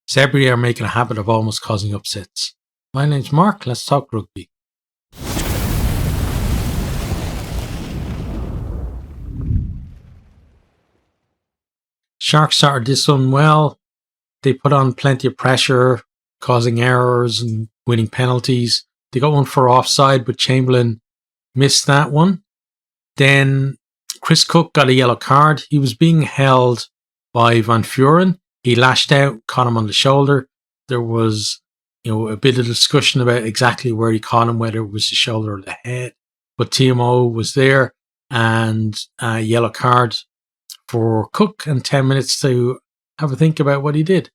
Zebre are making a habit of almost causing upsets. My name's Mark, let's talk rugby. Sharks started this one well. They put on plenty of pressure, causing errors and winning penalties. They got one for offside, but Chamberlain missed that one. Then Chris Cook got a yellow card. He was being held by Van Vuuren. He lashed out, caught him on the shoulder. There was, a bit of discussion about exactly where he caught him, whether it was the shoulder or the head. But TMO was there, and a yellow card for Cook and 10 minutes to have a think about what he did.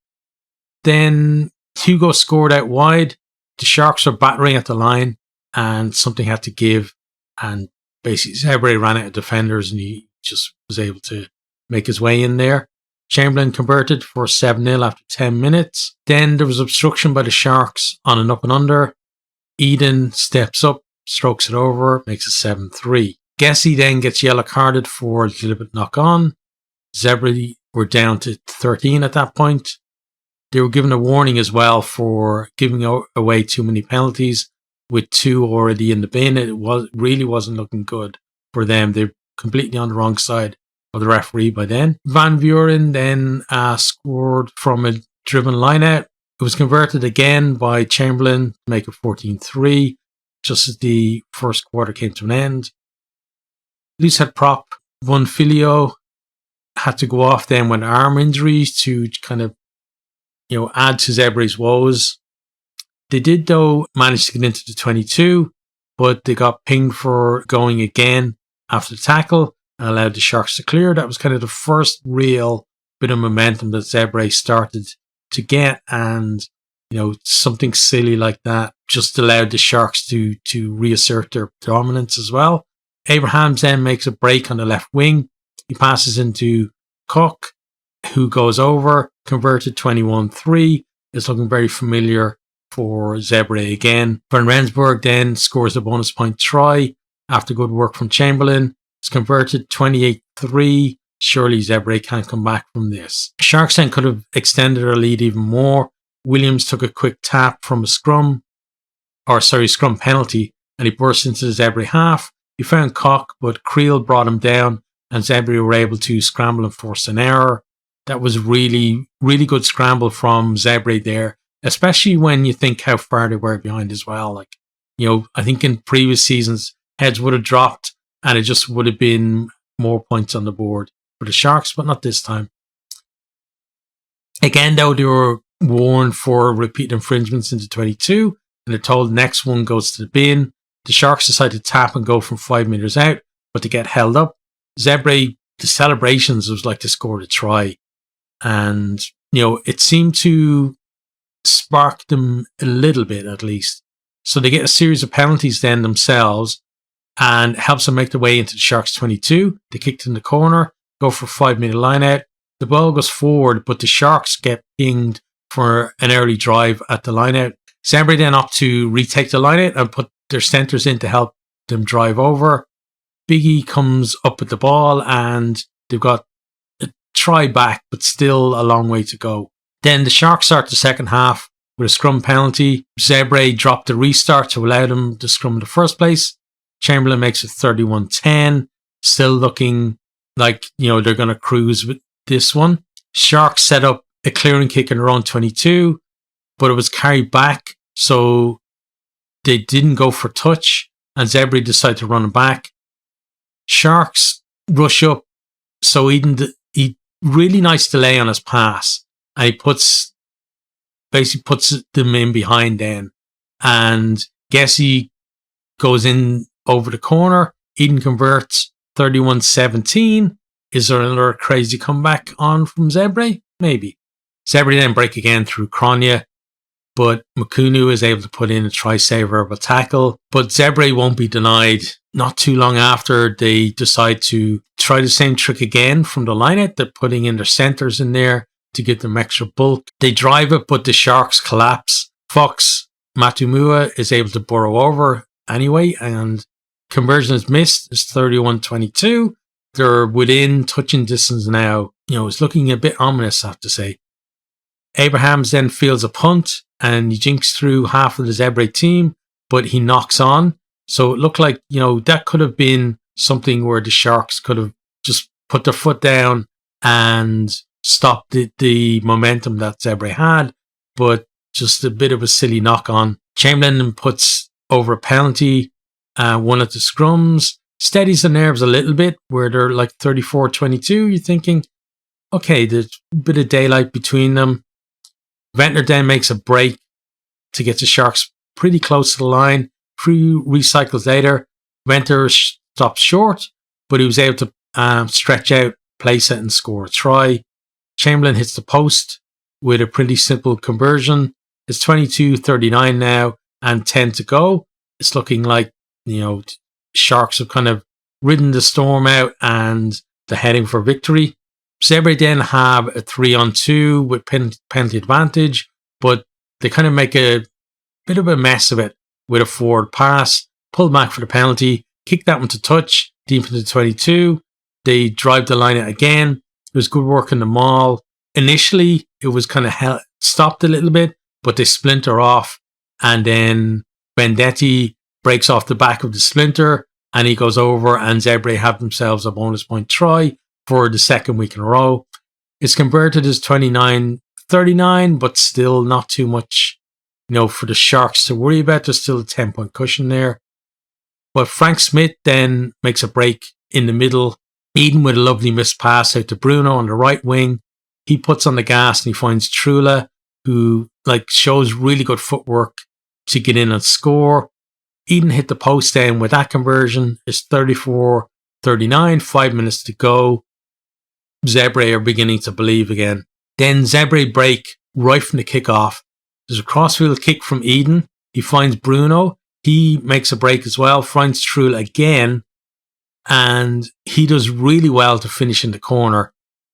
Then Hugo scored out wide. The Sharks were battering at the line, and something had to give. And basically, Zebre ran out of defenders, and he just was able to make his way in there. Chamberlain converted for 7-0 after 10 minutes. Then there was obstruction by the Sharks on an up and under. Eden steps up, strokes it over, makes it 7-3. Gessie then gets yellow carded for deliberate knock on. Zebre were down to 13 at that point. They were given a warning as well for giving away too many penalties with 2 already in the bin. It really wasn't looking good for them. They're completely on the wrong side of the referee by then. Van Vuuren then scored from a driven line out. It was converted again by Chamberlain to make it 14-3, just as the first quarter came to an end. Loose head prop, Von Filio had to go off then with arm injuries to kind of, add to Zebre's woes. They did, though, manage to get into the 22, but they got pinged for going again after the tackle and allowed the Sharks to clear. That was kind of the first real bit of momentum that Zebre started to get, and something silly like that just allowed the Sharks to reassert their dominance as well. Abrahams then makes a break on the left wing. He passes into Cook, who goes over, converted 21-3. It's looking very familiar for Zebre again. Van Rensburg then scores a bonus point try after good work from Chamberlain. It's converted 28-3. Surely Zebre can't come back from this. Sharks then could have extended their lead even more. Williams took a quick tap from a scrum penalty, and he burst into the Zebre half. He found Cock, but Creel brought him down, and Zebre were able to scramble and force an error. That was really, really good scramble from Zebre there, especially when you think how far they were behind as well. I think in previous seasons, heads would have dropped and it just would have been more points on the board for the Sharks, but not this time. Again, though, they were warned for repeat infringements into 22, and they're told next one goes to the bin. The Sharks decide to tap and go from 5 meters out, but they get held up. Zebre, the celebrations was like they scored a try. And, it seemed to spark them a little bit at least. So they get a series of penalties then themselves, and helps them make their way into the Sharks 22. They kicked in the corner, go for a 5-meter line out. The ball goes forward, but the Sharks get pinged for an early drive at the line out. Zebre then opt to retake the line out and put their centres in to help them drive over. Biggie comes up with the ball, and they've got a try back, but still a long way to go. Then the Sharks start the second half with a scrum penalty. Zebre dropped the restart to allow them to scrum in the first place. Chamberlain makes it 31-10, still looking like, they're going to cruise with this one. Sharks set up a clearing kick in their own 22, but it was carried back, so they didn't go for touch, and Zebre decided to run it back. Sharks rush up, so he really nice delay on his pass, and he basically puts them in behind then, and Gessie goes in over the corner. Eden converts 31-17. Is there another crazy comeback on from Zebre? Maybe. Zebre then break again through Kronya, but Makunu is able to put in a try-saver of a tackle. But Zebre won't be denied. Not too long after, they decide to try the same trick again from the line-out. They're putting in their centres in there to give them extra bulk. They drive it, but the Sharks collapse. Fox Matumua is able to burrow over anyway, and conversion is missed. It's 31-22. They're within touching distance now. It's looking a bit ominous, I have to say. Abrahams then fields a punt and he jinks through half of the Zebre team, but he knocks on. So it looked like, that could have been something where the Sharks could have just put their foot down and stopped the momentum that Zebre had, but just a bit of a silly knock on. Chamberlain puts over a penalty, one at the scrums, steadies the nerves a little bit where they're like 34-22. You're thinking, okay, there's a bit of daylight between them. Ventnor then makes a break to get the Sharks pretty close to the line. 3 recycles later, Ventnor stops short, but he was able to stretch out, place it, and score a try. Chamberlain hits the post with a pretty simple conversion. It's 22-39 now and 10 to go. It's looking like, Sharks have kind of ridden the storm out and they're heading for victory. Zebre then have a 3-on-2 with penalty advantage, but they kind of make a bit of a mess of it with a forward pass, pull back for the penalty, kick that one to touch, deep into 22. They drive the line out again. It was good work in the maul. Initially, it was kind of stopped a little bit, but they splinter off, and then Vendetti breaks off the back of the splinter, and he goes over, and Zebre have themselves a bonus point try for the second week in a row. It's converted as 29-39, but still not too much, for the Sharks to worry about. There's still a 10-point cushion there. But Frank Smith then makes a break in the middle. Eden with a lovely missed pass out to Bruno on the right wing. He puts on the gas and he finds Trula, who shows really good footwork to get in and score. Eden hit the post down with that conversion. It's 34-39, 5 minutes to go. Zebre are beginning to believe again. Then Zebre break right from the kickoff. There's a crossfield kick from Eden. He finds Bruno. He makes a break as well, finds Trula again, and he does really well to finish in the corner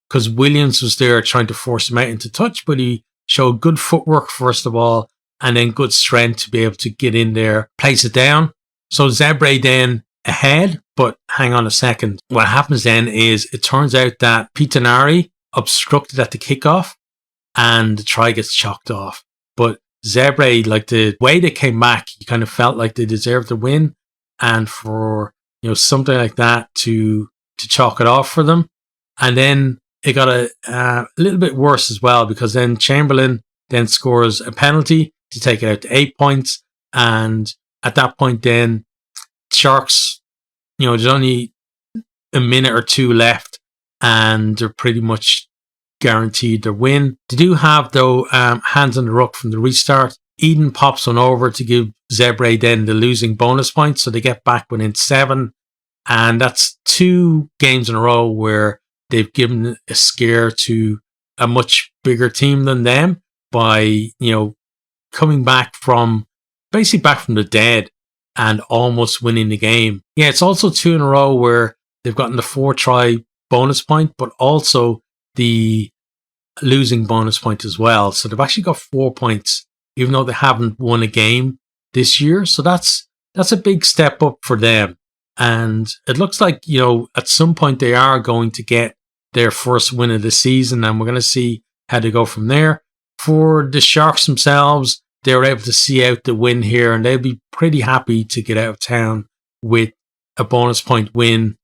because Williams was there trying to force him out into touch, but he showed good footwork first of all, and then good strength to be able to get in there, place it down. So Zebre then ahead, but hang on a second. What happens then is it turns out that Pitanari obstructed at the kickoff and the try gets chalked off. But Zebre, the way they came back, you kind of felt like they deserved to win, and for something like that to chalk it off for them. And then it got a little bit worse as well, because then Chamberlain then scores a penalty to take it out to 8 points. And at that point then, Sharks, there's only a minute or two left and they're pretty much guaranteed their win. They do have, though, hands on the ruck from the restart. Eden pops one over to give Zebre then the losing bonus point, so they get back within 7. And that's 2 games in a row where they've given a scare to a much bigger team than them by, coming back from the dead and almost winning the game. Yeah, it's also 2 in a row where they've gotten the 4-try bonus point, but also the losing bonus point as well. So they've actually got 4 points, even though they haven't won a game this year. So that's a big step up for them. And it looks like, at some point they are going to get their first win of the season, and we're going to see how they go from there. For the Sharks themselves, they were able to see out the win here, and they'll be pretty happy to get out of town with a bonus point win